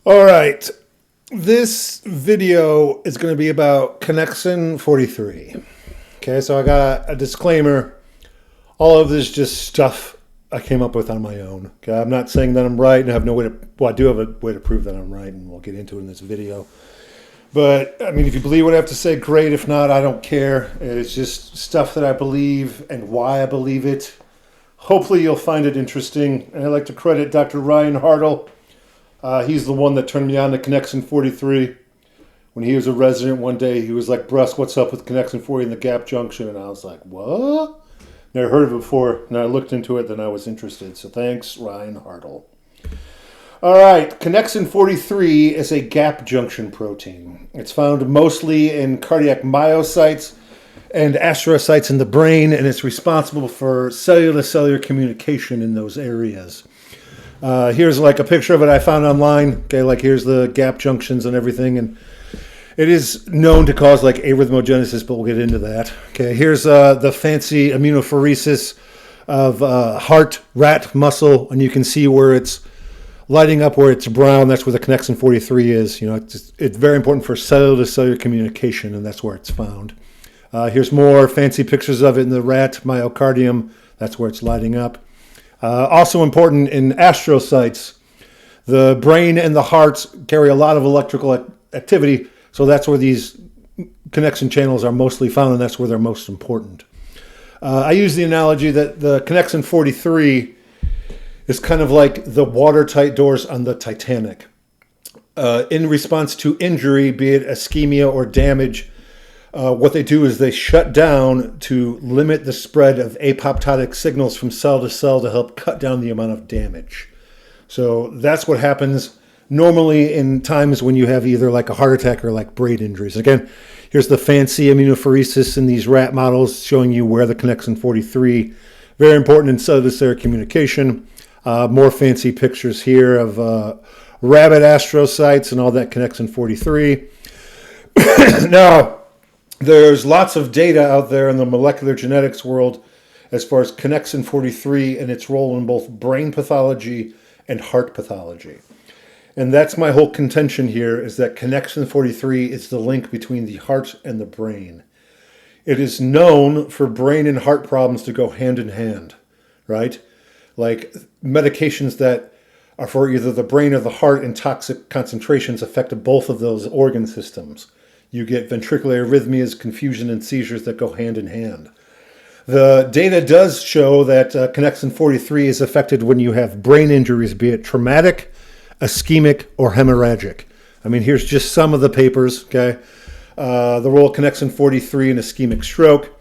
All right. This video is going to be about Connexin 43. Okay, so I got a disclaimer. All of this is just stuff I came up with on my own. Okay, I'm not saying that I'm right, and I have no way to. Well, I do have a way to prove that I'm right, and we'll get into it in this video. But I mean, if you believe what I have to say, great. If not, I don't care. It's just stuff that I believe and why I believe it. Hopefully, you'll find it interesting. And I'd like to credit Dr. Ryan Hartle. He's the one that turned me on to Connexin 43. When he was a resident one day, he was like, Bruss, what's up with Connexin 40 in the Gap Junction? And I was like, what? Never heard of it before. And I looked into it, then I was interested. So thanks, Ryan Hartle. All right, Connexin 43 is a gap junction protein. It's found mostly in cardiac myocytes and astrocytes in the brain, and it's responsible for cellular-to-cellular communication in those areas. Here's like a picture of it I found online. Okay, like here's the gap junctions and everything, and it is known to cause like arrhythmogenesis, but we'll get into that. Okay, here's the fancy immunophoresis of heart rat muscle, and you can see where it's lighting up where it's brown. That's where the Connexin 43 is. You know, it's very important for cellular-to-cellular communication, and that's where it's found. Here's more fancy pictures of it in the rat myocardium. That's where it's lighting up. Also important in astrocytes, the brain and the heart carry a lot of electrical activity, so that's where these Connexin channels are mostly found, and that's where they're most important. I use the analogy that the Connexin 43 is kind of like the watertight doors on the Titanic. In response to injury, be it ischemia or damage, what they do is they shut down to limit the spread of apoptotic signals from cell to cell to help cut down the amount of damage. So that's what happens normally in times when you have either like a heart attack or like brain injuries. Again, here's the fancy immunophoresis in these rat models showing you where the Connexin 43, very important in cellular communication. More fancy pictures here of rabbit astrocytes and all that Connexin 43. Now, there's lots of data out there in the molecular genetics world as far as Connexin 43 and its role in both brain pathology and heart pathology. And that's my whole contention here, is that Connexin 43 is the link between the heart and the brain. It is known for brain and heart problems to go hand in hand, right? Like medications that are for either the brain or the heart in toxic concentrations affect both of those organ systems. You get ventricular arrhythmias, confusion, and seizures that go hand in hand. The data does show that Connexin 43 is affected when you have brain injuries, be it traumatic, ischemic, or hemorrhagic. I mean, here's just some of the papers, okay? The role of Connexin 43 in ischemic stroke.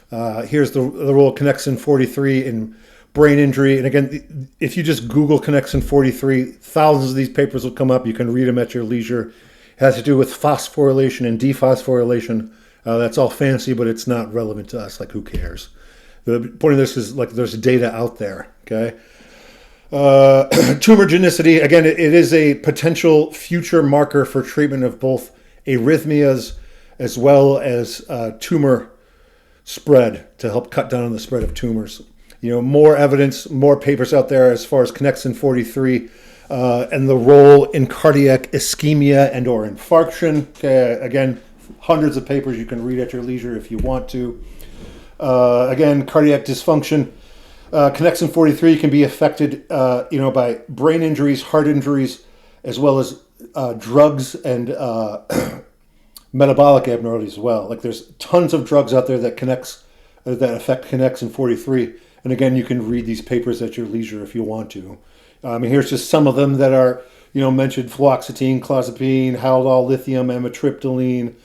Here's the role of Connexin 43 in brain injury. And again, if you just Google Connexin 43, thousands of these papers will come up. You can read them at your leisure. It has to do with phosphorylation and dephosphorylation. That's all fancy, but it's not relevant to us. Like, who cares? The point of this is, like, there's data out there, okay? Tumor genicity, again, it is a potential future marker for treatment of both arrhythmias as well as tumor spread to help cut down on the spread of tumors. You know, more evidence, more papers out there as far as Connexin 43 and the role in cardiac ischemia and or infarction. Okay, again, hundreds of papers you can read at your leisure if you want to. Again, cardiac dysfunction. Connexin 43 can be affected, by brain injuries, heart injuries, as well as drugs and metabolic abnormalities as well. Like, there's tons of drugs out there that affect Connexin 43. And again, you can read these papers at your leisure if you want to. Here's just some of them that are, mentioned: fluoxetine, clozapine, Haldol, lithium, amitriptyline,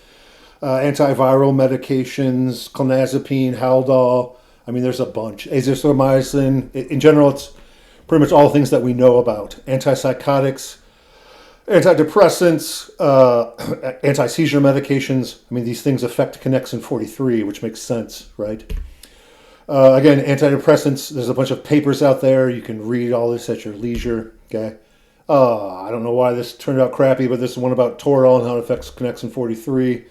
antiviral medications, clonazepine, Haldol. I mean, there's a bunch. Azithromycin. In general, it's pretty much all things that we know about. Antipsychotics, antidepressants, anti-seizure medications. I mean, these things affect Connexin 43, which makes sense, right? Again, antidepressants, there's a bunch of papers out there. You can read all this at your leisure, okay? I don't know why this turned out crappy, but this is one about Toradol and how it affects Connexin 43.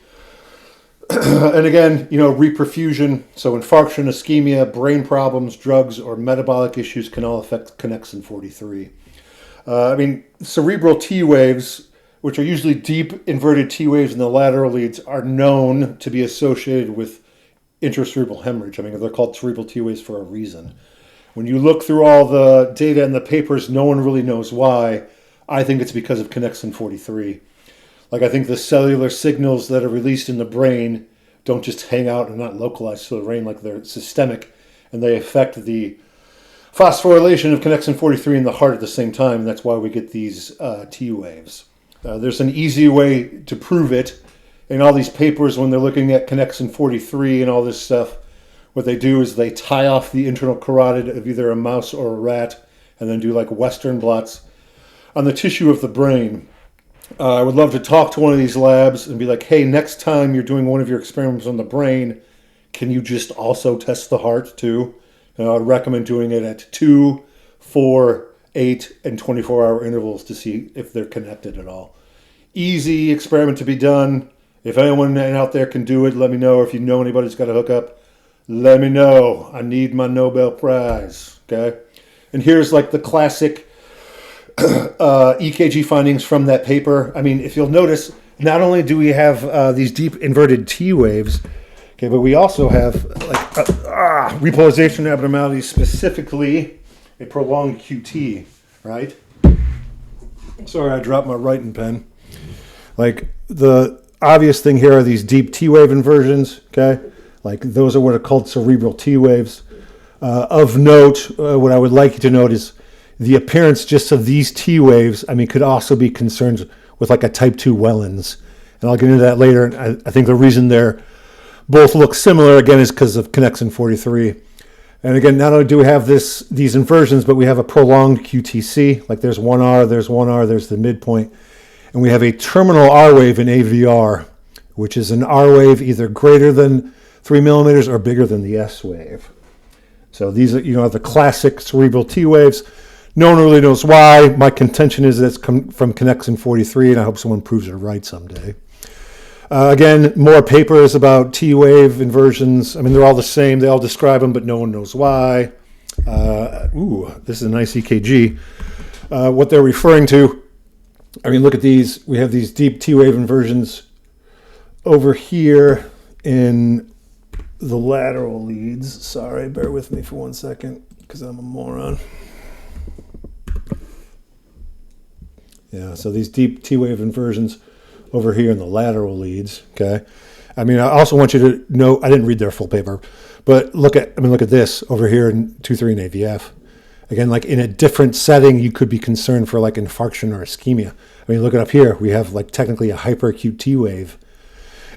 And again, reperfusion, so infarction, ischemia, brain problems, drugs, or metabolic issues can all affect Connexin 43. I mean, cerebral T waves, which are usually deep inverted T waves in the lateral leads, are known to be associated with intracerebral hemorrhage. I mean, they're called cerebral T waves for a reason. When you look through all the data in the papers, no one really knows why. I think it's because of connexin 43. Like, I think the cellular signals that are released in the brain don't just hang out and not localized to the brain, like they're systemic, and they affect the phosphorylation of connexin 43 in the heart at the same time. And that's why we get these T waves. There's an easy way to prove it. In all these papers, when they're looking at connexin 43 and all this stuff, what they do is they tie off the internal carotid of either a mouse or a rat and then do like Western blots on the tissue of the brain. I would love to talk to one of these labs and be like, hey, next time you're doing one of your experiments on the brain, can you just also test the heart too? And I would recommend doing it at 2, 4, 8, and 24-hour intervals to see if they're connected at all. Easy experiment to be done. If anyone out there can do it, let me know. If you know anybody who's got a hookup, let me know. I need my Nobel Prize. Okay? And here's like the classic EKG findings from that paper. I mean, if you'll notice, not only do we have these deep inverted T waves, okay, but we also have like repolarization abnormalities, specifically a prolonged QT, right? Sorry, I dropped my writing pen. Like, the obvious thing here are these deep T wave inversions, okay? Like, those are what are called cerebral T waves. Of note, what I would like you to note is the appearance just of these T waves, I mean, could also be concerned with like a type 2 Wellens. And I'll get into that later. And I think the reason they're both look similar, again, is because of connexin 43. And again, not only do we have these inversions, but we have a prolonged QTC. Like, there's 1R, there's the midpoint. And we have a terminal R wave in AVR, which is an R wave either greater than 3 millimeters or bigger than the S wave. So these are, the classic cerebral T waves. No one really knows why. My contention is that it's from connexin 43, and I hope someone proves it right someday. Again, more papers about T wave inversions. I mean, they're all the same. They all describe them, but no one knows why. This is a nice EKG. What they're referring to, I mean, look at these. We have these deep T wave inversions over here in the lateral leads. Sorry, bear with me for 1 second because I'm a moron. Yeah, so these deep T wave inversions over here in the lateral leads, okay? I mean, I also want you to know, I didn't read their full paper, but look at this over here in 2-3 and AVF. Again, like in a different setting, you could be concerned for like infarction or ischemia. I mean, look it up here. We have like technically a hyperacute T wave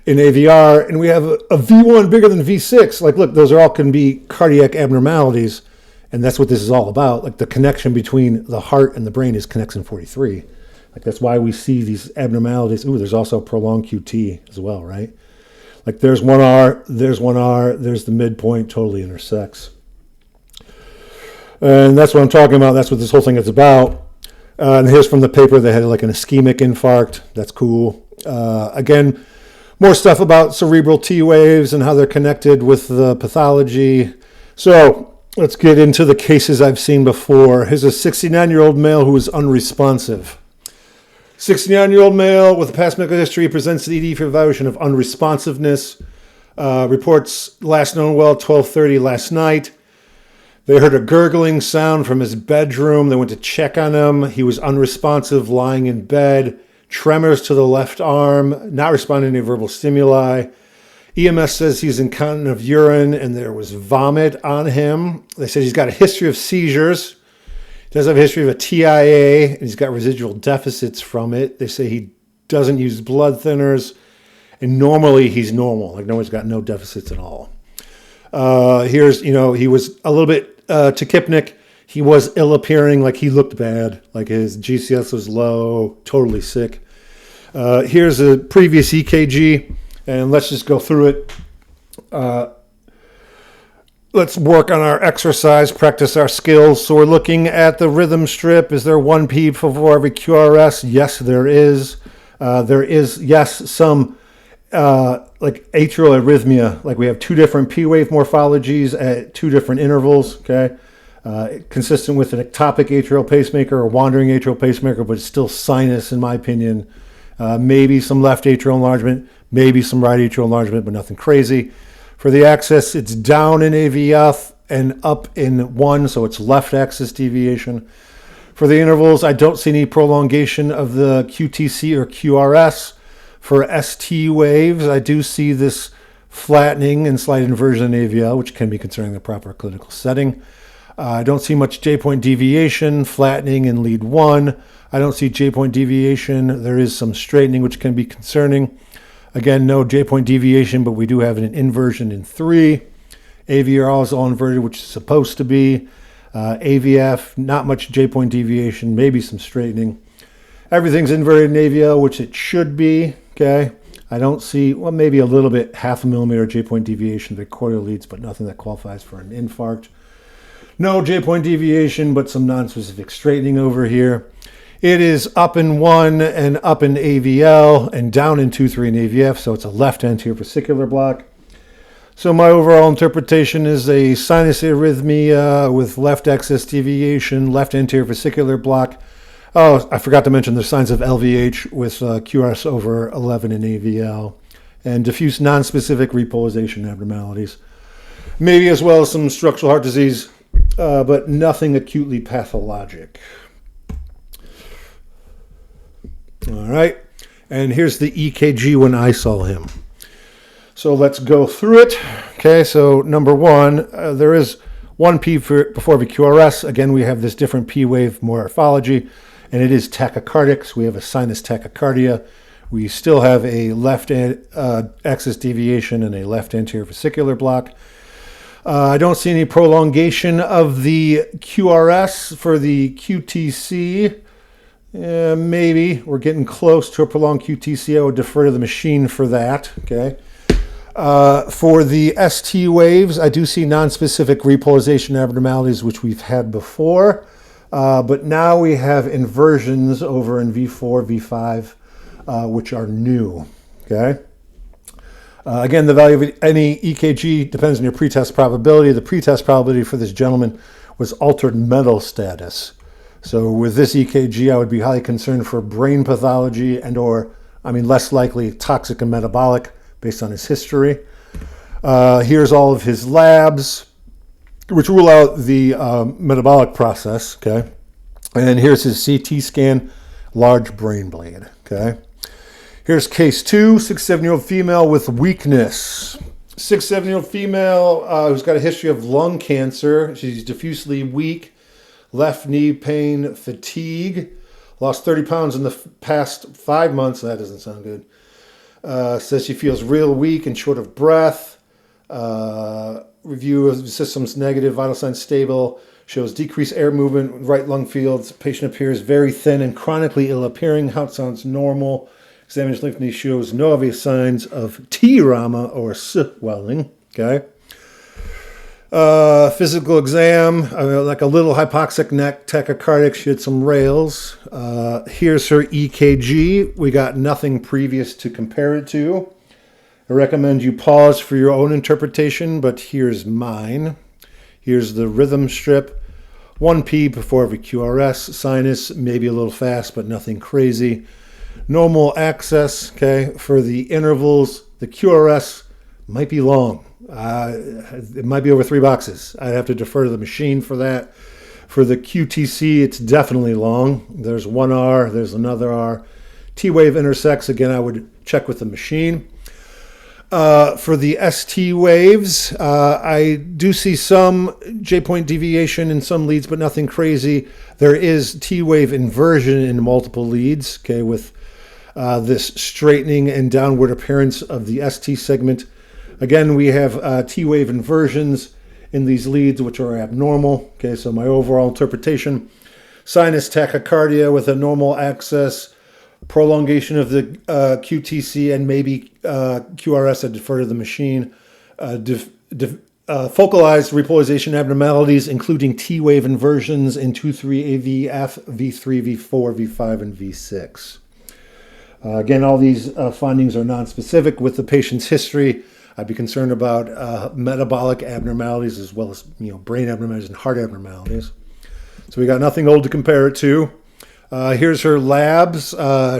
in AVR, and we have a V1 bigger than V6. Like, look, those are all can be cardiac abnormalities, and that's what this is all about. Like, the connection between the heart and the brain is connexin 43. Like, that's why we see these abnormalities. Ooh, there's also prolonged QT as well, right? Like, there's 1R, there's the midpoint, totally intersects. And that's what I'm talking about. That's what this whole thing is about. And here's from the paper. They had like an ischemic infarct. That's cool. Again, more stuff about cerebral T waves and how they're connected with the pathology. So let's get into the cases I've seen before. Here's a 69-year-old male who is unresponsive. 69-year-old male with a past medical history presents the ED for evaluation of unresponsiveness. Reports last known well 12:30 last night. They heard a gurgling sound from his bedroom. They went to check on him. He was unresponsive, lying in bed. Tremors to the left arm, not responding to verbal stimuli. EMS says he's incontinent of urine and there was vomit on him. They said he's got a history of seizures. He does have a history of a TIA, and he's got residual deficits from it. They say he doesn't use blood thinners, and normally he's normal. Like, no, he's got no deficits at all. Here's, he was a little bit tachypnic. He was ill-appearing, like he looked bad, like his GCS was low, totally sick. Here's a previous EKG, and let's just go through it. Let's work on our exercise, practice our skills. So we're looking at the rhythm strip. Is there one P before every QRS? Yes, there is. There is, yes, some like atrial arrhythmia. Like, we have two different P wave morphologies at two different intervals, okay? Consistent with an ectopic atrial pacemaker or wandering atrial pacemaker, but it's still sinus in my opinion. Maybe some left atrial enlargement, maybe some right atrial enlargement, but nothing crazy. For the axis, it's down in AVF and up in 1, so it's left axis deviation. For the intervals, I don't see any prolongation of the QTC or QRS. For ST waves, I do see this flattening and slight inversion in AVL, which can be concerning the proper clinical setting. I don't see much J-point deviation, flattening in lead 1. I don't see J-point deviation. There is some straightening, which can be concerning. Again, no J-point deviation, but we do have an inversion in 3. AVR is all inverted, which is supposed to be. AVF, not much J-point deviation, maybe some straightening. Everything's inverted in AVL, which it should be, okay? I don't see, well, maybe a little bit, 0.5 millimeter J-point deviation of the cortical leads, but nothing that qualifies for an infarct. No J-point deviation, but some non-specific straightening over here. It is up in 1 and up in AVL and down in 2-3 in AVF, so it's a left anterior vesicular block. So my overall interpretation is a sinus arrhythmia with left axis deviation, left anterior vesicular block. Oh, I forgot to mention the signs of LVH with QRS over 11 in AVL and diffuse non-specific repolarization abnormalities. Maybe as well as some structural heart disease, but nothing acutely pathologic. All right, and here's the EKG when I saw him. So let's go through it. Okay, so number 1, there is 1 P before the QRS. Again, we have this different P wave morphology, and it is tachycardic. So we have a sinus tachycardia. We still have a left axis deviation and a left anterior vesicular block. I don't see any prolongation of the QRS for the QTC. Maybe we're getting close to a prolonged QTC. I would defer to the machine for that. Okay. For the ST waves, I do see non-specific repolarization abnormalities, which we've had before, but now we have inversions over in V4, V5, which are new. Okay. Again, the value of any EKG depends on your pretest probability. The pretest probability for this gentleman was altered metal status. So with this EKG, I would be highly concerned for brain pathology less likely toxic and metabolic based on his history. Here's all of his labs, which rule out the metabolic process, okay? And here's his CT scan, large brain bleed, okay? Here's case 2, 6-7-year-old female with weakness. 6-7-year-old female who's got a history of lung cancer. She's diffusely weak. Left knee pain, fatigue, lost 30 pounds in the past 5 months. That doesn't sound good. Says she feels real weak and short of breath. Review of systems negative, vital signs stable. Shows decreased air movement, right lung fields. Patient appears very thin and chronically ill appearing. Heart sounds normal. Examination lymph node shows no obvious signs of T-rama or swelling. Okay. Physical exam, like a little hypoxic neck, tachycardic. She had some rails. Here's her EKG. We got nothing previous to compare it to. I recommend you pause for your own interpretation, but here's mine. Here's the rhythm strip. 1P before every QRS. Sinus, maybe a little fast, but nothing crazy. Normal access, okay. For the intervals, the QRS might be long. It might be over 3 boxes. I'd have to defer to the machine for that. For the QTC, it's definitely long. There's 1 R, there's another R. T-wave intersects. Again, I would check with the machine. For the ST waves, I do see some J-point deviation in some leads, but nothing crazy. There is T-wave inversion in multiple leads, okay, with this straightening and downward appearance of the ST segment. Again, we have T-wave inversions in these leads, which are abnormal. Okay, so my overall interpretation, sinus tachycardia with a normal access, prolongation of the QTC, and maybe QRS, I defer to the machine. Focalized repolarization abnormalities, including T-wave inversions in 2,3 AVF, V3, V4, V5, and V6. Again, all these findings are non-specific with the patient's history. I'd be concerned about metabolic abnormalities as well as brain abnormalities and heart abnormalities. So we got nothing old to compare it to. Here's her labs.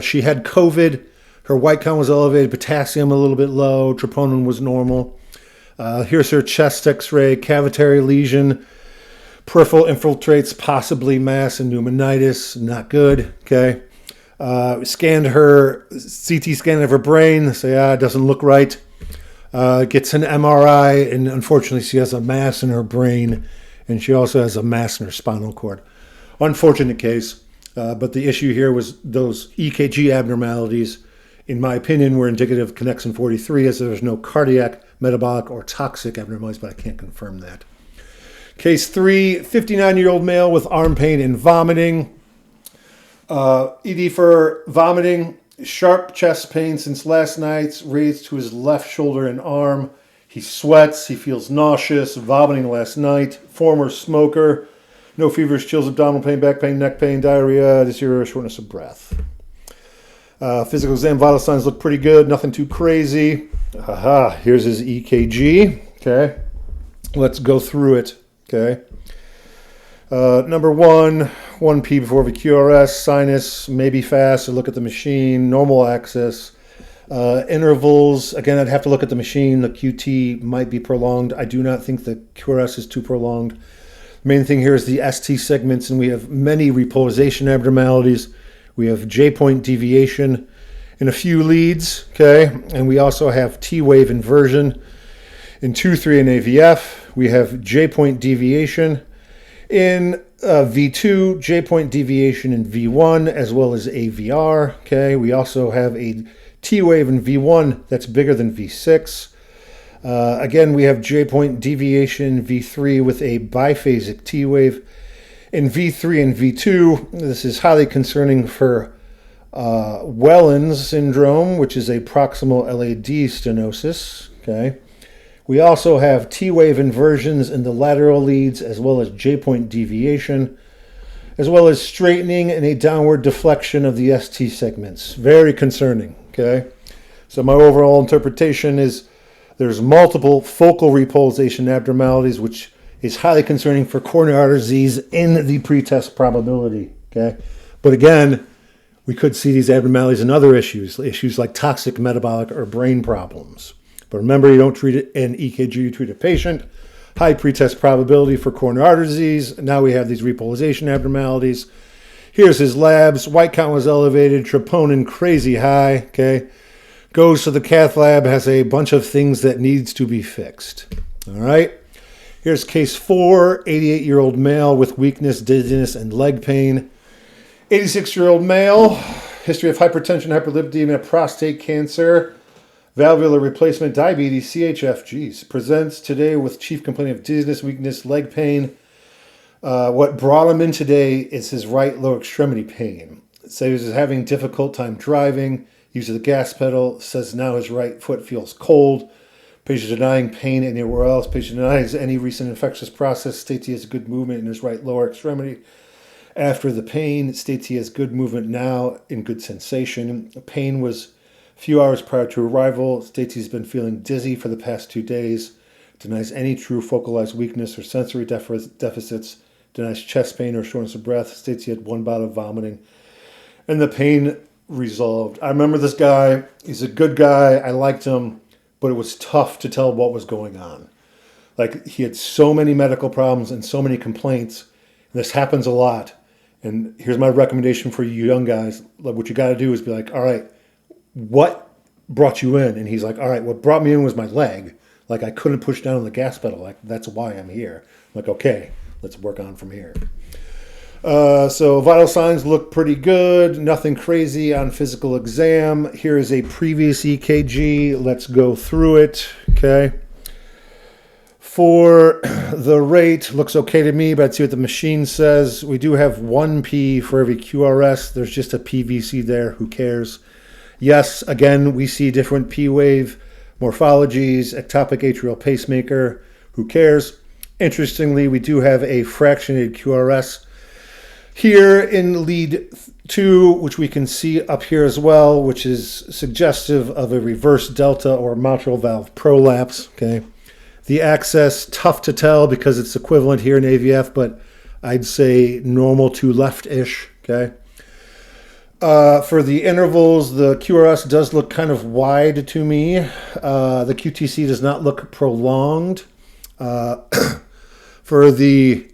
She had COVID. Her white count was elevated, potassium a little bit low, troponin was normal. Here's her chest x-ray, cavitary lesion, peripheral infiltrates, possibly mass and pneumonitis, not good, okay. Scanned her, CT scan of her brain, say, it doesn't look right. Gets an MRI, and unfortunately she has a mass in her brain, and she also has a mass in her spinal cord. Unfortunate case, but the issue here was those EKG abnormalities, in my opinion, were indicative of connexin 43, as there's no cardiac, metabolic, or toxic abnormalities, but I can't confirm that. Case 3, 59-year-old male with arm pain and vomiting. ED for vomiting, sharp chest pain since last night, raised to his left shoulder and arm. He sweats, he feels nauseous, vomiting last night. Former smoker, no fevers, chills, abdominal pain, back pain, neck pain, diarrhea, dysuria, shortness of breath. Physical exam, vital signs look pretty good, nothing too crazy. Here's his EKG. Okay, let's go through it. Okay. Number 1P before VQRS, sinus, maybe fast, look at the machine, normal access. Intervals, again, I'd have to look at the machine. The QT might be prolonged. I do not think the QRS is too prolonged. The main thing here is the ST segments, and we have many repolarization abnormalities. We have J-point deviation in a few leads, okay? And we also have T-wave inversion in 2-3 and AVF. We have J-point deviation in V2, J-point deviation in V1, as well as AVR, okay? We also have a T-wave in V1 that's bigger than V6. Again, we have J-point deviation in V3 with a biphasic T-wave. In V3 and V2, this is highly concerning for Wellens syndrome, which is a proximal LAD stenosis. Okay, we also have T-wave inversions in the lateral leads, as well as J-point deviation, as well as straightening and a downward deflection of the ST segments. Very concerning. Okay, so my overall interpretation is there's multiple focal repolarization abnormalities, which is highly concerning for coronary artery disease in the pretest probability. Okay, but again, we could see these abnormalities in other issues like toxic, metabolic, or brain problems. But remember, you don't treat it in EKG, you treat a patient. High pretest probability for coronary artery disease. Now we have these repolarization abnormalities. Here's his labs. White count was elevated, troponin crazy high. Okay, goes to the cath lab, has a bunch of things that needs to be fixed. All right. Here's case 4, 88-year-old male with weakness, dizziness, and leg pain. 86-year-old male, history of hypertension, hyperlipidemia, prostate cancer, valvular replacement, diabetes, CHF, presents today with chief complaint of dizziness, weakness, leg pain. What brought him in today is his right lower extremity pain. So he was having difficult time driving, uses the gas pedal, says now his right foot feels cold. Patient denying pain anywhere else. Patient denies any recent infectious process. States he has good movement in his right lower extremity. After the pain, states he has good movement now and good sensation. The pain was a few hours prior to arrival. States he's been feeling dizzy for the past 2 days. Denies any true focalized weakness or sensory deficits. Denies chest pain or shortness of breath. States he had 1 bout of vomiting. And the pain resolved. I remember this guy. He's a good guy. I liked him. But it was tough to tell what was going on. Like, he had so many medical problems and so many complaints. And this happens a lot. And here's my recommendation for you young guys. What you got to do is be like, all right, what brought you in? And he's like, all right, what brought me in was my leg. Like, I couldn't push down on the gas pedal. Like, that's why I'm here. I'm like, okay, let's work on from here. So vital signs look pretty good. Nothing crazy on physical exam. Here is a previous EKG. Let's go through it. Okay. For the rate, looks okay to me, but I'd see what the machine says. We do have 1P for every QRS. There's just a PVC there. Who cares? Yes, again, we see different P-wave morphologies, ectopic atrial pacemaker. Who cares? Interestingly, we do have a fractionated QRS. Here in lead 2, which we can see up here as well, which is suggestive of a reverse delta or mitral valve prolapse. Okay, the access, tough to tell because it's equivalent here in AVF, but I'd say normal to left-ish. Okay. For the intervals, the QRS does look kind of wide to me. The QTC does not look prolonged. For the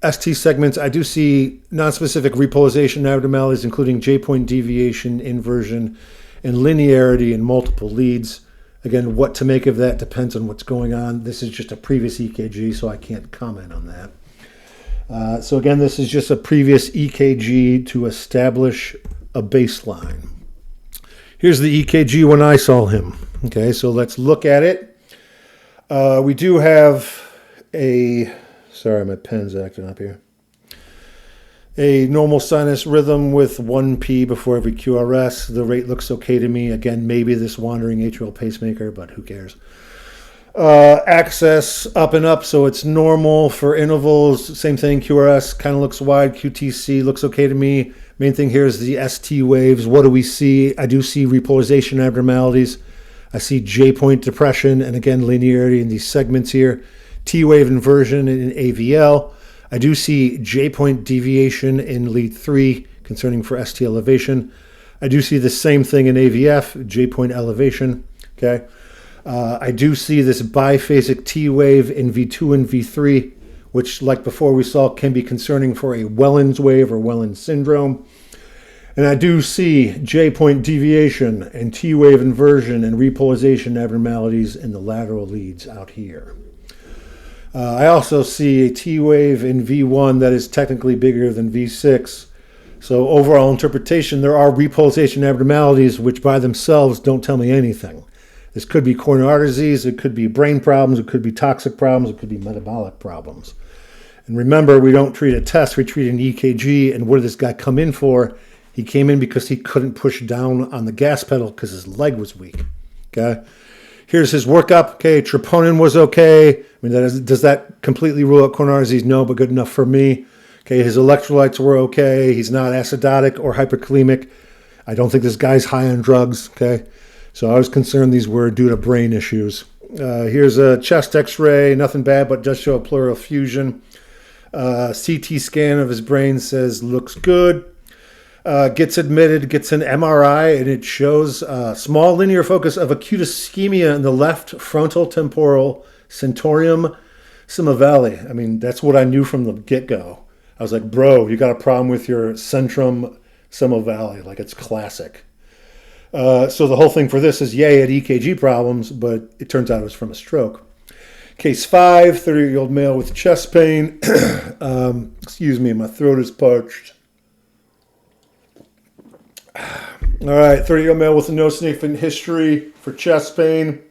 ST segments, I do see nonspecific repolarization abnormalities, including J-point deviation, inversion, and linearity in multiple leads. Again, what to make of that depends on what's going on. This is just a previous EKG, so I can't comment on that. So again, this is just a previous EKG to establish a baseline. Here's the EKG when I saw him. Okay, so let's look at it. We do have sorry, my pen's acting up here. A normal sinus rhythm with 1P before every QRS. The rate looks okay to me. Again, maybe this wandering atrial pacemaker, but who cares? Access up and up, so it's normal for intervals. Same thing, QRS kind of looks wide. QTC looks okay to me. Main thing here is the ST waves. What do we see? I do see repolarization abnormalities. I see J-point depression, and again, linearity in these segments here. T-wave inversion in AVL. I do see J-point deviation in lead 3 concerning for ST elevation. I do see the same thing in AVF, J-point elevation. Okay. I do see this biphasic T-wave in V2 and V3, which, like before we saw, can be concerning for a Wellens wave or Wellens syndrome. And I do see J-point deviation and T-wave inversion and repolarization abnormalities in the lateral leads out here. I also see a T-wave in V1 that is technically bigger than V6. So overall interpretation, there are repolarization abnormalities which by themselves don't tell me anything. This could be coronary artery disease, it could be brain problems, it could be toxic problems, it could be metabolic problems. And remember, we don't treat a test, we treat an EKG. And what did this guy come in for? He came in because he couldn't push down on the gas pedal because his leg was weak. Okay. Here's his workup. Okay, troponin was okay. I mean, does that completely rule out coronary disease? No, but good enough for me. Okay, his electrolytes were okay. He's not acidotic or hyperkalemic. I don't think this guy's high on drugs. Okay, so I was concerned these were due to brain issues. Here's a chest X-ray. Nothing bad, but does show a pleural effusion. CT scan of his brain says looks good. Gets admitted, gets an MRI, and it shows small linear focus of acute ischemia in the left frontal temporal centurium semivalli. I mean, that's what I knew from the get-go. I was like, bro, you got a problem with your centrum semivalli. Like, it's classic. So the whole thing for this is, yay, it had EKG problems, but it turns out it was from a stroke. Case 5, 30-year-old male with chest pain. Excuse me, my throat is parched. All right, 30-year-old male with a no sniffing history for chest pain.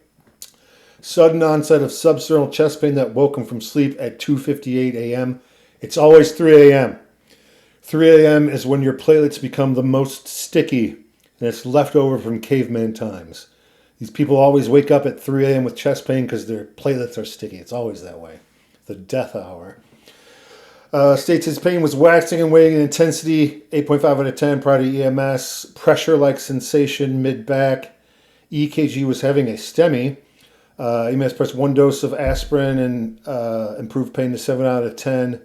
Sudden onset of substernal chest pain that woke him from sleep at 2:58 a.m. It's always 3 a.m. 3 a.m. is when your platelets become the most sticky, and it's left over from caveman times. These people always wake up at 3 a.m. with chest pain because their platelets are sticky. It's always that way. The death hour. States his pain was waxing and waning in intensity, 8.5 out of 10 prior to EMS, pressure-like sensation mid-back. EKG was having a STEMI. EMS pressed 1 dose of aspirin and improved pain to 7 out of 10.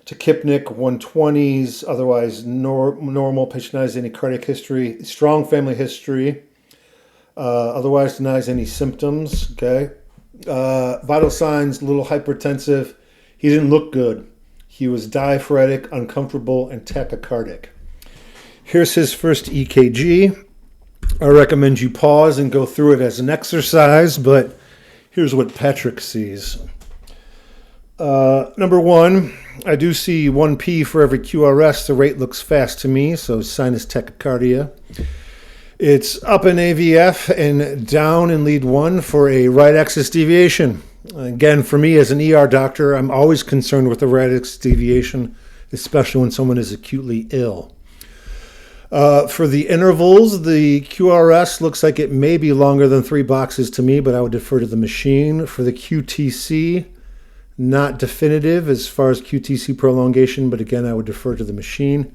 Tachypnic 120s, otherwise normal, patient denies any cardiac history. Strong family history, otherwise denies any symptoms. Okay, vital signs, a little hypertensive. He didn't look good. He was diaphoretic, uncomfortable, and tachycardic. Here's his first EKG. I recommend you pause and go through it as an exercise, but here's what Patrick sees. Number 1, I do see 1P for every QRS. The rate looks fast to me, so sinus tachycardia. It's up in AVF and down in lead 1 for a right axis deviation. Again, for me as an ER doctor, I'm always concerned with the right axis deviation, especially when someone is acutely ill. For the intervals, the QRS looks like it may be longer than 3 boxes to me, but I would defer to the machine. For the QTC, Not definitive as far as QTC prolongation, but again, I would defer to the machine.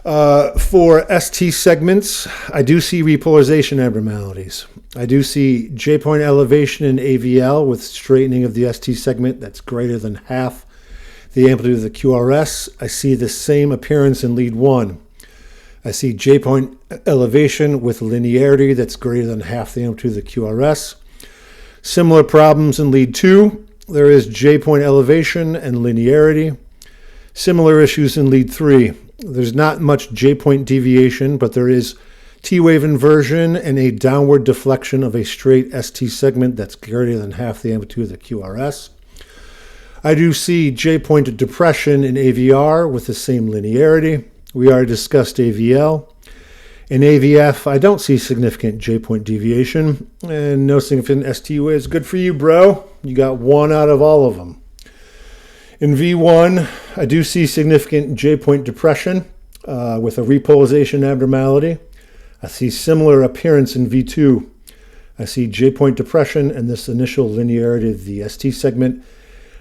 For ST segments, I do see repolarization abnormalities. I do see J-point elevation in AVL with straightening of the ST segment that's greater than half the amplitude of the QRS. I see the same appearance in lead 1. I see J-point elevation with linearity that's greater than half the amplitude of the QRS. Similar problems in lead 2. There is J-point elevation and linearity. Similar issues in lead 3. There's not much J-point deviation, but there is T-wave inversion and a downward deflection of a straight ST segment that's greater than half the amplitude of the QRS. I do see J-point depression in AVR with the same linearity. We already discussed AVL. In AVF, I don't see significant J-point deviation, and no significant ST waves. Good for you, bro. You got 1 out of all of them. In V1, I do see significant J-point depression with a repolarization abnormality. I see similar appearance in V2. I see J-point depression and this initial linearity of the ST segment.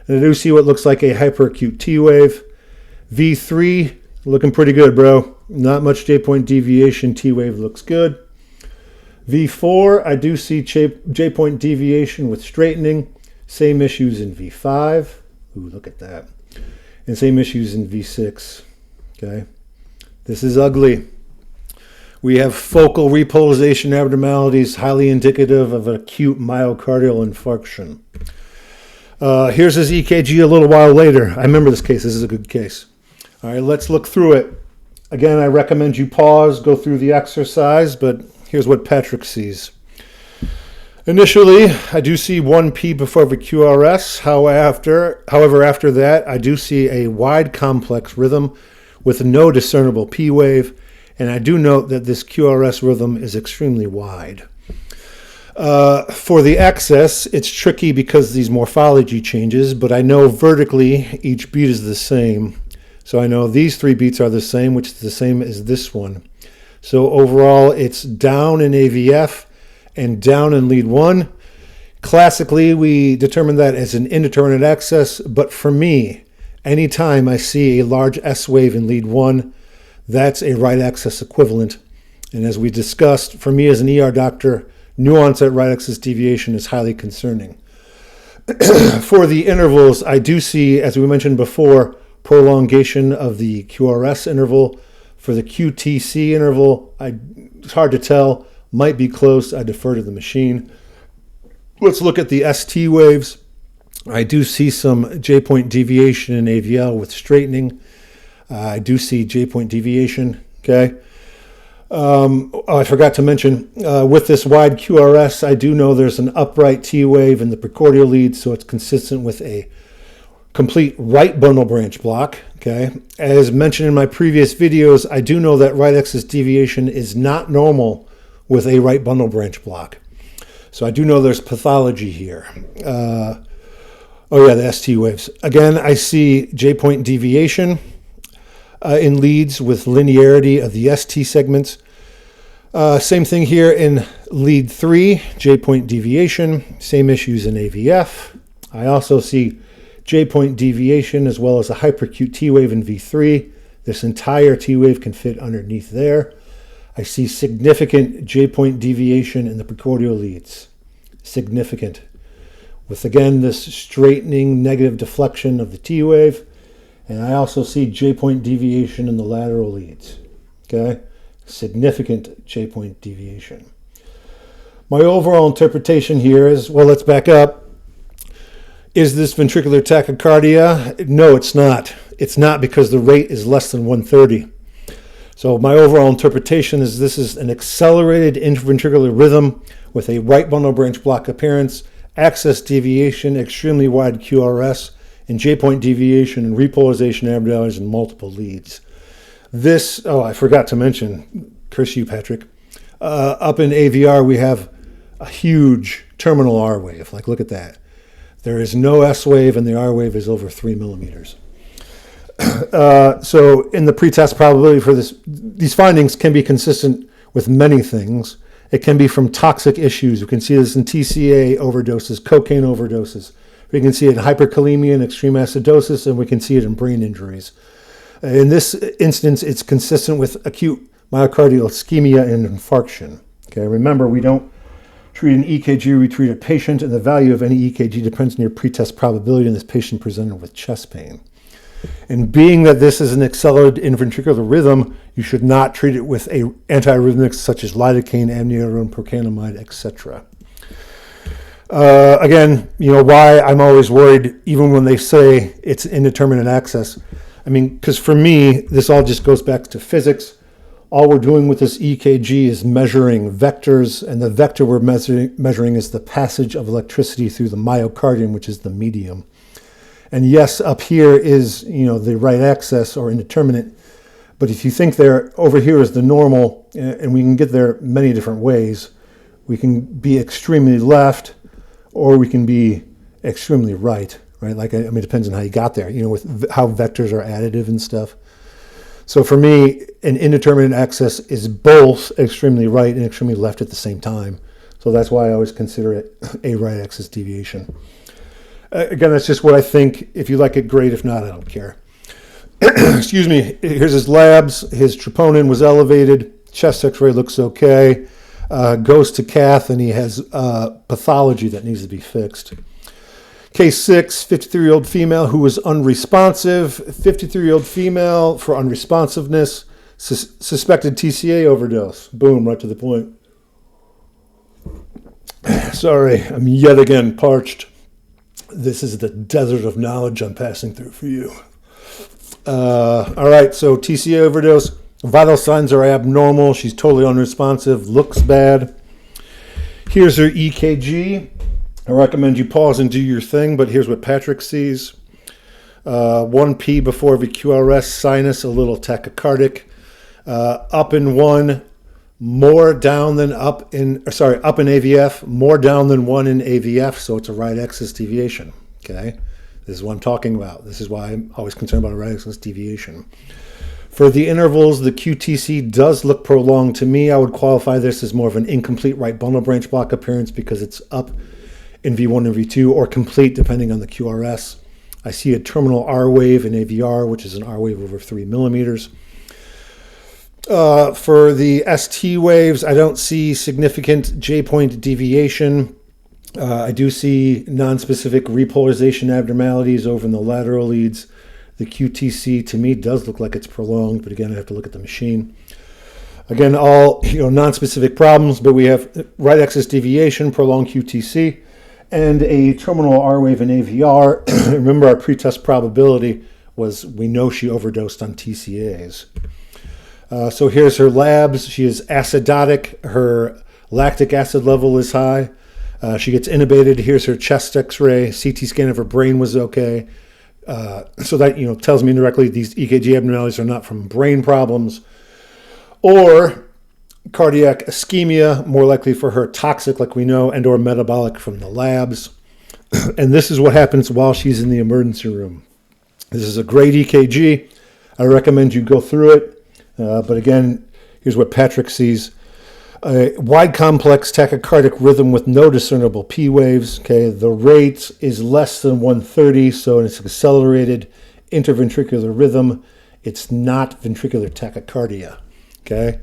And I do see what looks like a hyperacute T wave. V3, looking pretty good, bro. Not much J-point deviation. T wave looks good. V4, I do see J-point deviation with straightening. Same issues in V5. Ooh, look at that. And same issues in V6. Okay. This is ugly. We have focal repolarization abnormalities, highly indicative of an acute myocardial infarction. Here's his EKG a little while later. I remember this case. This is a good case. All right, let's look through it. Again, I recommend you pause, go through the exercise, but here's what Patrick sees. Initially, I do see 1P before the QRS. However, after that, I do see a wide complex rhythm with no discernible P wave, and I do note that this QRS rhythm is extremely wide. For the excess, it's tricky because these morphology changes, but I know vertically each beat is the same. So I know these 3 beats are the same, which is the same as this one. So overall, it's down in AVF and down in lead 1. Classically, we determine that as an indeterminate excess, but for me, anytime I see a large S wave in lead 1, that's a right axis equivalent. And as we discussed, for me as an ER doctor, nuance at right axis deviation is highly concerning. For the intervals, I do see, as we mentioned before, prolongation of the QRS interval. For the QTC interval, it's hard to tell, might be close. I defer to the machine. Let's look at the ST waves. I do see some J-point deviation in AVL with straightening. I do see J-point deviation, okay? I forgot to mention, with this wide QRS, I do know there's an upright T wave in the precordial lead, so it's consistent with a complete right bundle branch block, okay? As mentioned in my previous videos, I do know that right axis deviation is not normal with a right bundle branch block. So I do know there's pathology here. The ST waves. Again, I see J-point deviation in leads with linearity of the ST segments. Same thing here in lead 3, J-point deviation. Same issues in AVF. I also see J-point deviation as well as a hyperacute T wave in V3. This entire T wave can fit underneath there. I see significant J-point deviation in the precordial leads. Significant. With, again, this straightening negative deflection of the T wave. And I also see J-point deviation in the lateral leads. Okay? Significant J-point deviation. My overall interpretation here is, well, let's back up. Is this ventricular tachycardia? No, it's not. It's not because the rate is less than 130. So my overall interpretation is this is an accelerated intraventricular rhythm with a right bundle branch block appearance, axis deviation, extremely wide QRS, and J-point deviation and repolarization abnormalities in multiple leads. This, I forgot to mention, curse you, Patrick. Up in AVR, we have a huge terminal R wave. Like, look at that. There is no S wave, and the R wave is over 3 millimeters. So in the pretest probability for this, these findings can be consistent with many things. It can be from toxic issues. You can see this in TCA overdoses, cocaine overdoses. We can see it in hyperkalemia and extreme acidosis, and we can see it in brain injuries. In this instance, it's consistent with acute myocardial ischemia and infarction. Okay, remember, we don't treat an EKG, we treat a patient, and the value of any EKG depends on your pretest probability in this patient presented with chest pain. And being that this is an accelerated intraventricular rhythm, you should not treat it with antiarrhythmics such as lidocaine, amiodarone, procainamide, etc. Again, why I'm always worried, even when they say it's indeterminate access. I mean, because for me, this all just goes back to physics. All we're doing with this EKG is measuring vectors, and the vector we're measuring is the passage of electricity through the myocardium, which is the medium. And yes, up here is, the right axis or indeterminate. But if you think over here is the normal, and we can get there many different ways, we can be extremely left, or we can be extremely right? It depends on how you got there, with how vectors are additive and stuff. So for me, an indeterminate axis is both extremely right and extremely left at the same time. So that's why I always consider it a right axis deviation. Again, that's just what I think. If you like it, great. If not, I don't care. Excuse me. Here's his labs. His troponin was elevated. Chest x-ray looks okay. Goes to cath, and he has pathology that needs to be fixed. Case 6, 53-year-old female who was unresponsive. 53-year-old female for unresponsiveness. Suspected TCA overdose. Boom, right to the point. Sorry, I'm yet again parched. This is the desert of knowledge I'm passing through for you. All right, so TCA overdose. Vital signs are abnormal. She's totally unresponsive. Looks bad. Here's her EKG. I recommend you pause and do your thing, but here's what Patrick sees. 1P before every QRS, sinus, a little tachycardic. Up in 1, more down than up in AVF, more down than 1 in AVF, so it's a right axis deviation. Okay, this is what I'm talking about. This is why I'm always concerned about a right axis deviation. For the intervals, the QTC does look prolonged to me. I would qualify this as more of an incomplete right bundle branch block appearance because it's up in V1 and V2, or complete depending on the QRS. I see a terminal R wave in AVR, which is an R wave over 3 millimeters. For the ST waves, I don't see significant J-point deviation. I do see non-specific repolarization abnormalities over in the lateral leads. The QTC to me does look like it's prolonged, but again, I have to look at the machine. Again, all non-specific problems, but we have right axis deviation, prolonged QTC, and a terminal R wave in AVR. Remember, our pretest probability was we know she overdosed on TCAs. So here's her labs. She is acidotic. Her lactic acid level is high. She gets intubated. Here's her chest x-ray. CT scan of her brain was okay. So that tells me indirectly these EKG abnormalities are not from brain problems or cardiac ischemia, more likely for her toxic, like we know, and or metabolic from the labs. And this is what happens while she's in the emergency room. This is a great EKG. I recommend you go through it. But again, here's what Patrick sees. A wide complex tachycardic rhythm with no discernible P waves. Okay, the rate is less than 130, so it's accelerated interventricular rhythm. It's not ventricular tachycardia. Okay,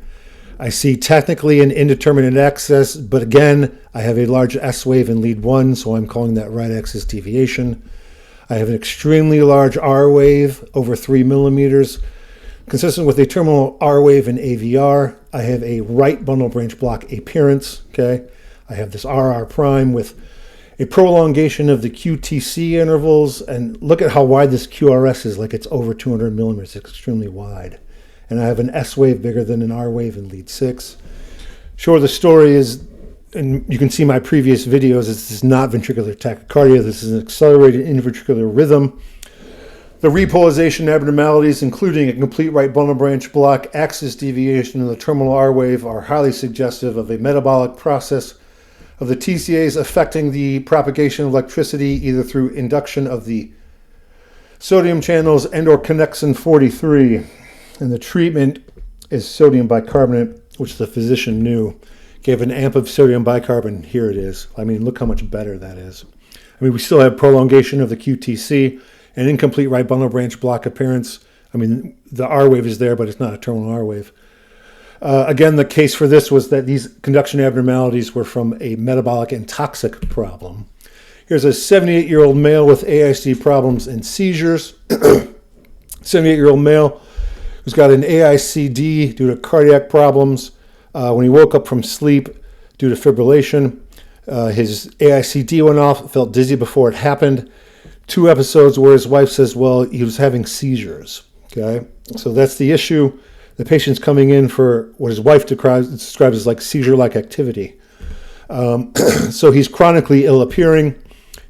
I see technically an indeterminate axis, but again, I have a large S wave in lead 1, so I'm calling that right axis deviation. I have an extremely large R wave over 3 millimeters. Consistent with a terminal R wave in AVR, I have a right bundle branch block appearance. Okay, I have this RR prime with a prolongation of the QTC intervals, and look at how wide this QRS is, like it's over 200 millimeters. It's extremely wide. And I have an S wave bigger than an R wave in lead 6. Sure, the story is, and you can see my previous videos, this is not ventricular tachycardia. This is an accelerated intraventricular rhythm. The repolarization abnormalities, including a complete right bundle branch block, axis deviation, and the terminal R wave, are highly suggestive of a metabolic process of the TCAs affecting the propagation of electricity either through induction of the sodium channels and or connexin 43. And the treatment is sodium bicarbonate, which the physician knew. Gave an amp of sodium bicarbonate. Here it is. I mean, look how much better that is. I mean, we still have prolongation of the QTC and incomplete right bundle branch block appearance. I mean, the R wave is there, but it's not a terminal R wave. Again, the case for this was that these conduction abnormalities were from a metabolic and toxic problem. Here's a 78-year-old male with AIC problems and seizures. 78-year-old male who's got an AICD due to cardiac problems. When he woke up from sleep due to fibrillation, his AICD went off, felt dizzy before it happened. 2 episodes where his wife says, well, he was having seizures. Okay, so that's the issue. The patient's coming in for what his wife describes as like seizure-like activity. So he's chronically ill appearing.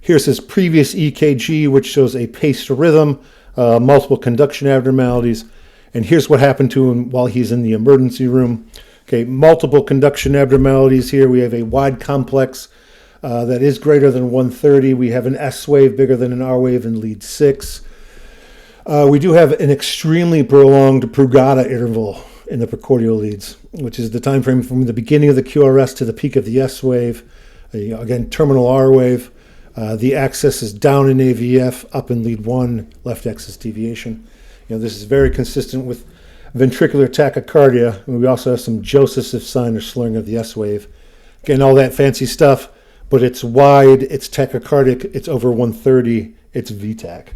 Here's his previous EKG, which shows a paced rhythm, multiple conduction abnormalities. And here's what happened to him while he's in the emergency room. Okay, multiple conduction abnormalities here. We have a wide complex that is greater than 130. We have an S wave bigger than an R wave in lead 6. We do have an extremely prolonged Brugada interval in the precordial leads, which is the time frame from the beginning of the QRS to the peak of the S wave. Again, terminal R wave. The axis is down in AVF, up in lead 1, left axis deviation. This is very consistent with ventricular tachycardia. And we also have some Joseph's sign or slurring of the S wave. Again, all that fancy stuff, but it's wide, it's tachycardic, it's over 130, it's VTAC.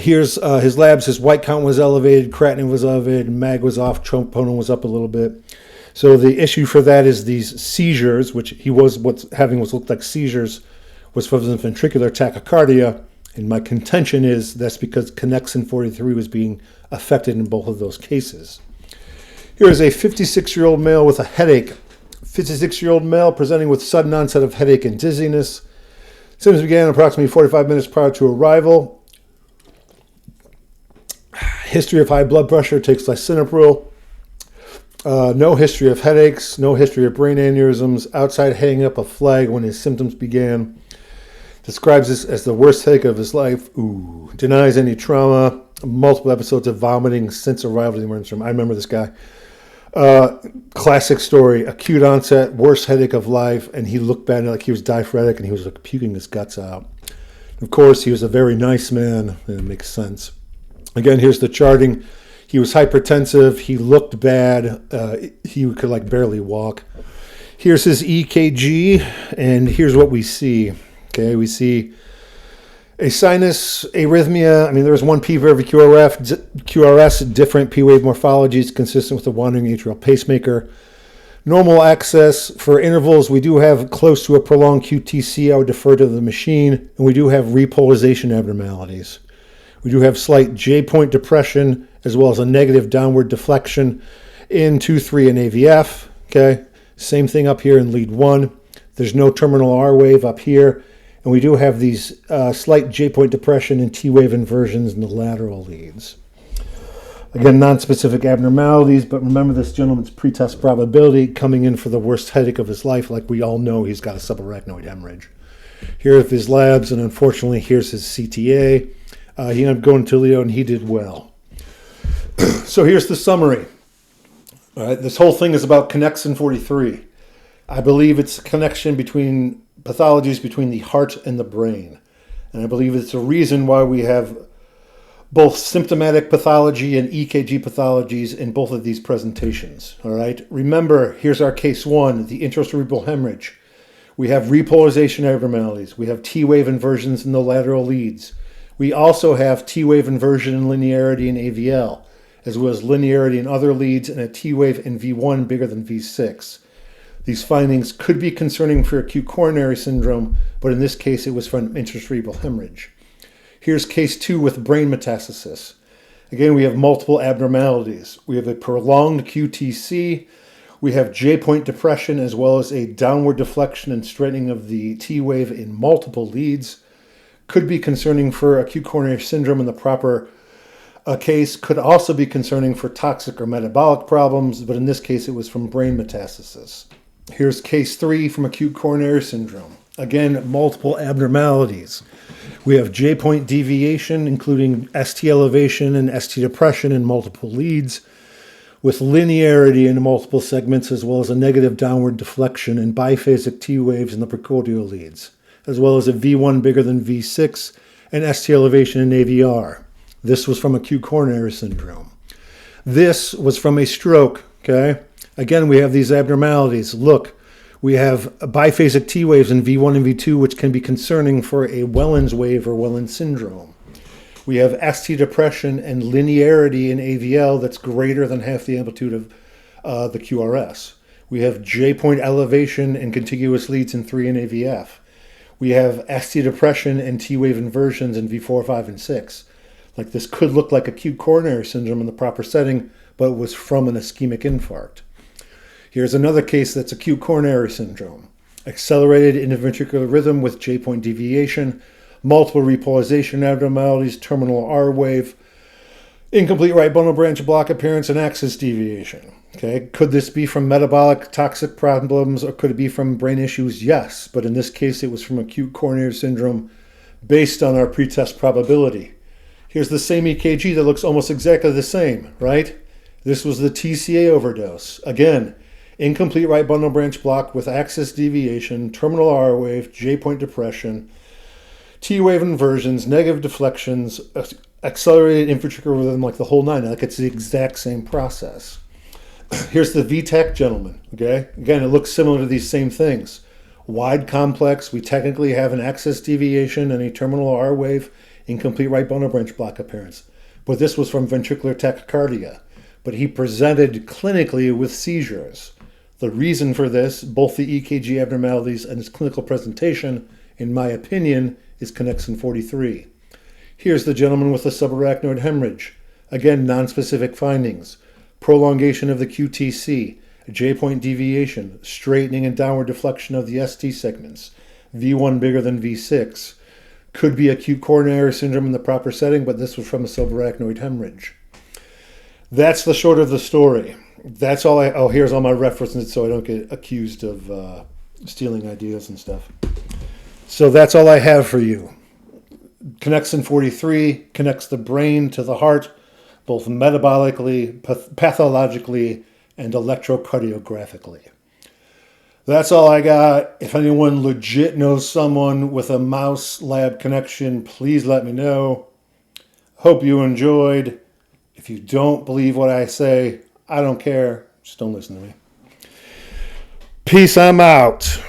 Here's his labs. His white count was elevated, creatinine was elevated, MAG was off, troponin was up a little bit. So the issue for that is these seizures, which he was having looked like seizures, was from the ventricular tachycardia. And my contention is that's because connexin 43 was being affected in both of those cases. Here is a 56-year-old male with a headache. 56-year-old male presenting with sudden onset of headache and dizziness. Symptoms began approximately 45 minutes prior to arrival. History of high blood pressure, takes lisinopril. No history of headaches, no history of brain aneurysms. Outside hanging up a flag when his symptoms began. Describes this as the worst headache of his life. Denies any trauma. Multiple episodes of vomiting since arrival to the emergency room. I remember this guy. Classic story, acute onset, worst headache of life, and he looked bad, like he was diaphoretic, and he was like puking his guts out. Of course, he was a very nice man, and it makes sense. Again, here's the charting. He was hypertensive, he looked bad, he could like barely walk. Here's his EKG, and here's what we see. Okay, we see a sinus arrhythmia. I mean, there was one P for every QRS, different P wave morphologies consistent with the wandering atrial pacemaker. Normal access for intervals. We do have close to a prolonged QTC. I would defer to the machine. And we do have repolarization abnormalities. We do have slight J-point depression as well as a negative downward deflection in 2-3 and AVF. Okay, same thing up here in lead 1. There's no terminal R wave up here. And we do have these slight J-point depression and T-wave inversions in the lateral leads. Again, non-specific abnormalities, but remember this gentleman's pretest probability coming in for the worst headache of his life. Like we all know, he's got a subarachnoid hemorrhage. Here are his labs, and unfortunately, here's his CTA. He ended up going to Toledo, and he did well. So here's the summary. All right, this whole thing is about connexin 43. I believe it's a connection between pathologies between the heart and the brain. And I believe it's a reason why we have both symptomatic pathology and EKG pathologies in both of these presentations. All right. Remember, here's our case 1, the intracerebral hemorrhage. We have repolarization abnormalities. We have T-wave inversions in the lateral leads. We also have T-wave inversion and linearity in AVL, as well as linearity in other leads and a T-wave in V1 bigger than V6. These findings could be concerning for acute coronary syndrome, but in this case it was from intracerebral hemorrhage. Here's case 2 with brain metastasis. Again, we have multiple abnormalities. We have a prolonged QTC. We have J-point depression as well as a downward deflection and straightening of the T-wave in multiple leads. Could be concerning for acute coronary syndrome in the proper case. Could also be concerning for toxic or metabolic problems, but in this case it was from brain metastasis. Here's case 3 from acute coronary syndrome. Again, multiple abnormalities. We have J-point deviation, including ST elevation and ST depression in multiple leads. with linearity in multiple segments, as well as a negative downward deflection and biphasic T waves in the precordial leads, as well as a V1 bigger than V6 and ST elevation in AVR. This was from acute coronary syndrome. This was from a stroke, okay? Again, we have these abnormalities. Look, we have biphasic T waves in V1 and V2, which can be concerning for a Wellens wave or Wellens syndrome. We have ST depression and linearity in AVL that's greater than half the amplitude of the QRS. We have J-point elevation and contiguous leads in 3 and AVF. We have ST depression and T-wave inversions in V4, 5, and 6. Like, this could look like acute coronary syndrome in the proper setting, but it was from an ischemic infarct. Here's another case that's acute coronary syndrome. Accelerated interventricular rhythm with J-point deviation, multiple repolarization abnormalities, terminal R wave, incomplete right bundle branch block appearance, and axis deviation. Okay, could this be from metabolic toxic problems, or could it be from brain issues? Yes, but in this case it was from acute coronary syndrome based on our pretest probability. Here's the same EKG that looks almost exactly the same, right? This was the TCA overdose. Again, incomplete right bundle branch block with axis deviation, terminal R wave, J-point depression, T-wave inversions, negative deflections, accelerated intraventricular rhythm, like the whole nine. Like, it's the exact same process. Here's the VTAC gentleman, okay? Again, it looks similar to these same things. Wide complex, we technically have an axis deviation and a terminal R wave, incomplete right bundle branch block appearance. But this was from ventricular tachycardia. But he presented clinically with seizures. The reason for this, both the EKG abnormalities and his clinical presentation, in my opinion, is connexin 43. Here's the gentleman with the subarachnoid hemorrhage. Again, nonspecific findings. Prolongation of the QTC, J-point deviation, straightening and downward deflection of the ST segments, V1 bigger than V6. Could be acute coronary syndrome in the proper setting, but this was from a subarachnoid hemorrhage. That's the short of the story. That's all here's all my references so I don't get accused of stealing ideas and stuff. So that's all I have for you. Connexin 43 connects the brain to the heart, both metabolically, pathologically, and electrocardiographically. That's all I got. If anyone legit knows someone with a mouse lab connection, please let me know. Hope you enjoyed. If you don't believe what I say, I don't care. Just don't listen to me. Peace, I'm out.